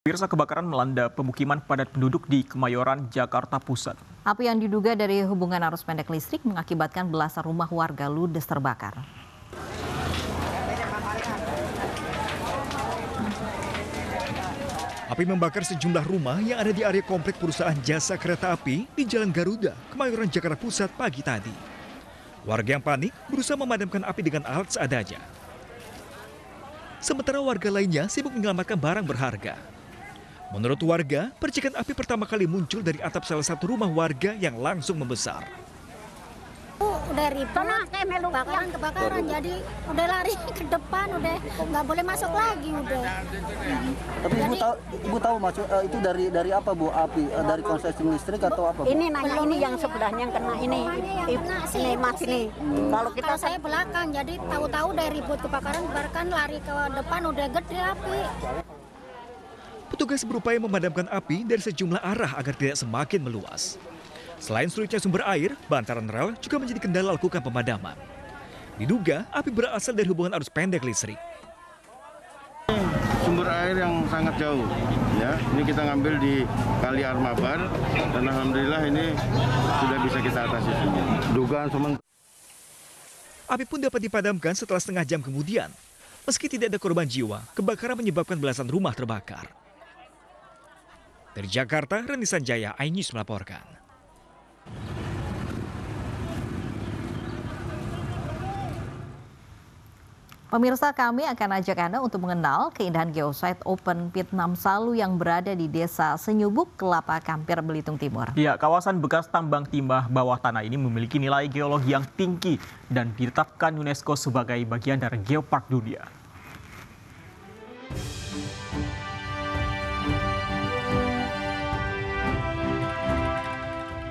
Pemirsa, kebakaran melanda pemukiman padat penduduk di Kemayoran, Jakarta Pusat. Api yang diduga dari hubungan arus pendek listrik mengakibatkan belasan rumah warga ludes terbakar. Api membakar sejumlah rumah yang ada di area komplek perusahaan jasa kereta api di Jalan Garuda, Kemayoran, Jakarta Pusat pagi tadi. Warga yang panik berusaha memadamkan api dengan alat seadanya. Sementara warga lainnya sibuk menyelamatkan barang berharga. Menurut warga, percikan api pertama kali muncul dari atap salah satu rumah warga yang langsung membesar. Udah ribut, kebakaran, jadi udah lari ke depan, udah nggak boleh masuk lagi udah. Tapi jadi, ibu tahu maksud itu dari apa Bu api? Dari konsleting listrik atau apa? Bu? Ini nanya ini yang sebelahnya yang kena ini mas ini. Kalau saya belakang, jadi tahu-tahu dari ribut kebakaran lari ke depan udah gede api. Petugas berupaya memadamkan api dari sejumlah arah agar tidak semakin meluas. Selain sulitnya sumber air, bantaran rel juga menjadi kendala lakukan pemadaman. Diduga api berasal dari hubungan arus pendek listrik. Sumber air yang sangat jauh, ya. Ini kita ngambil di Kali Armabar dan alhamdulillah ini sudah bisa kita atasi semua. Dugaan sementara. Api pun dapat dipadamkan setelah setengah jam kemudian. Meski tidak ada korban jiwa, kebakaran menyebabkan belasan rumah terbakar. Dari Jakarta, Reni Sanjaya, iNews melaporkan. Pemirsa, kami akan ajak Anda untuk mengenal keindahan geosite Open Pit Namsalu yang berada di Desa Senyubuk, Kelapa Kampir, Belitung Timur. Ya, kawasan bekas tambang timah bawah tanah ini memiliki nilai geologi yang tinggi dan ditetapkan UNESCO sebagai bagian dari Geopark Dunia.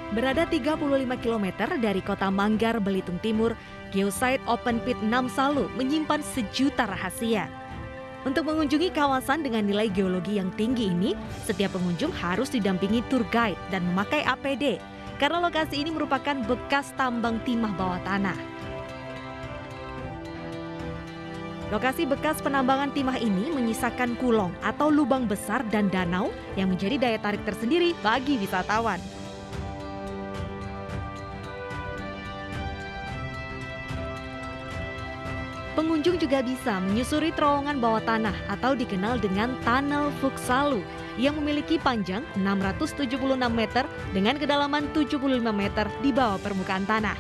Berada 35 km dari kota Manggar, Belitung Timur, geosite Open Pit Namsalu menyimpan sejuta rahasia. Untuk mengunjungi kawasan dengan nilai geologi yang tinggi ini, setiap pengunjung harus didampingi tour guide dan memakai APD, karena lokasi ini merupakan bekas tambang timah bawah tanah. Lokasi bekas penambangan timah ini menyisakan kulong atau lubang besar dan danau yang menjadi daya tarik tersendiri bagi wisatawan. Pengunjung juga bisa menyusuri terowongan bawah tanah atau dikenal dengan Tunnel Fuksalu yang memiliki panjang 676 meter dengan kedalaman 75 meter di bawah permukaan tanah.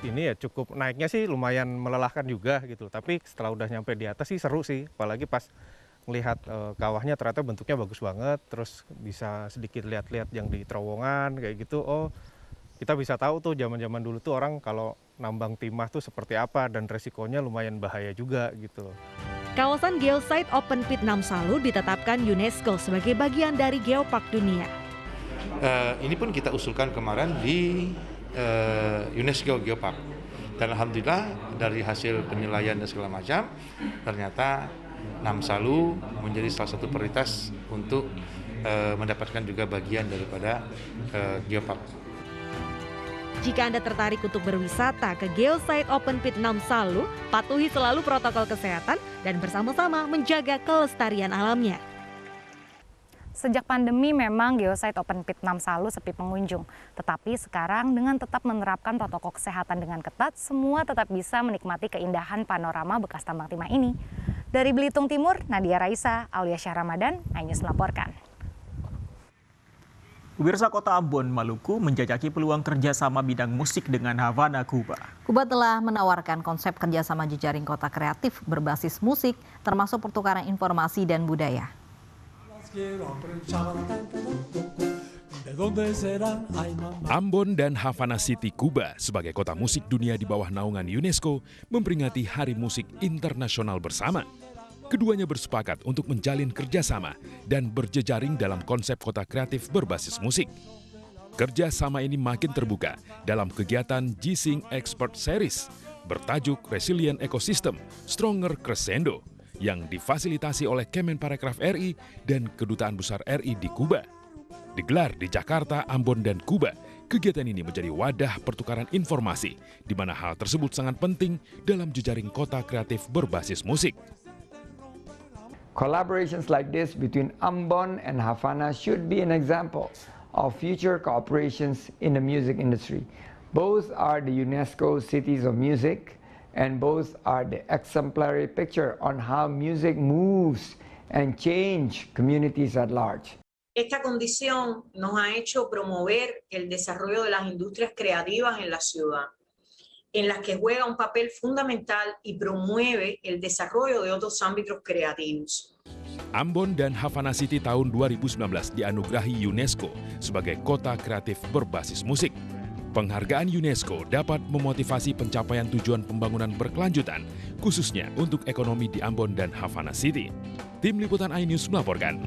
Ini ya cukup naiknya sih lumayan melelahkan juga gitu, tapi setelah udah nyampe di atas sih seru sih, apalagi pas melihat kawahnya ternyata bentuknya bagus banget, terus bisa sedikit lihat-lihat yang di terowongan kayak gitu. Oh, kita bisa tahu tuh zaman-zaman dulu tuh orang kalau nambang timah tuh seperti apa dan resikonya lumayan bahaya juga gitu. Kawasan geosite Open Pit Namsalu ditetapkan UNESCO sebagai bagian dari Geopark Dunia. Ini pun kita usulkan kemarin di UNESCO Geopark. Dan alhamdulillah dari hasil penilaian dan segala macam, ternyata Namsalu menjadi salah satu prioritas untuk mendapatkan juga bagian daripada Geopark. Jika Anda tertarik untuk berwisata ke geosite Open Pit Namsalu, patuhi selalu protokol kesehatan dan bersama-sama menjaga kelestarian alamnya. Sejak pandemi memang geosite Open Pit Namsalu sepi pengunjung. Tetapi sekarang dengan tetap menerapkan protokol kesehatan dengan ketat, semua tetap bisa menikmati keindahan panorama bekas tambang timah ini. Dari Belitung Timur, Nadia Raisa, Aulia Syah Ramadan, iNews melaporkan. Pemirsa, Kota Ambon, Maluku menjajaki peluang kerjasama bidang musik dengan Havana, Kuba. Kuba telah menawarkan konsep kerjasama jejaring kota kreatif berbasis musik, termasuk pertukaran informasi dan budaya. Ambon dan Havana City, Kuba sebagai kota musik dunia di bawah naungan UNESCO memperingati Hari Musik Internasional bersama. Keduanya bersepakat untuk menjalin kerjasama dan berjejaring dalam konsep kota kreatif berbasis musik. Kerjasama ini makin terbuka dalam kegiatan G-Sync Expert Series bertajuk Resilient Ecosystem Stronger Crescendo yang difasilitasi oleh Kemenparekraf RI dan Kedutaan Besar RI di Kuba. Digelar di Jakarta, Ambon, dan Kuba, kegiatan ini menjadi wadah pertukaran informasi, di mana hal tersebut sangat penting dalam jejaring kota kreatif berbasis musik. Collaborations like this between Ambon and Havana should be an example of future cooperations in the music industry. Both are the UNESCO cities of music, and both are the exemplary picture on how music moves and change communities at large. Esta condición nos ha hecho promover el desarrollo de las industrias creativas en la ciudad, en las que juega un papel fundamental y promueve el desarrollo de otros ámbitos creativos. Ambon dan Havana City tahun 2019 dianugerahi UNESCO sebagai kota kreatif berbasis musik. Penghargaan UNESCO dapat memotivasi pencapaian tujuan pembangunan berkelanjutan, khususnya untuk ekonomi di Ambon dan Havana City. Tim Liputan iNews melaporkan.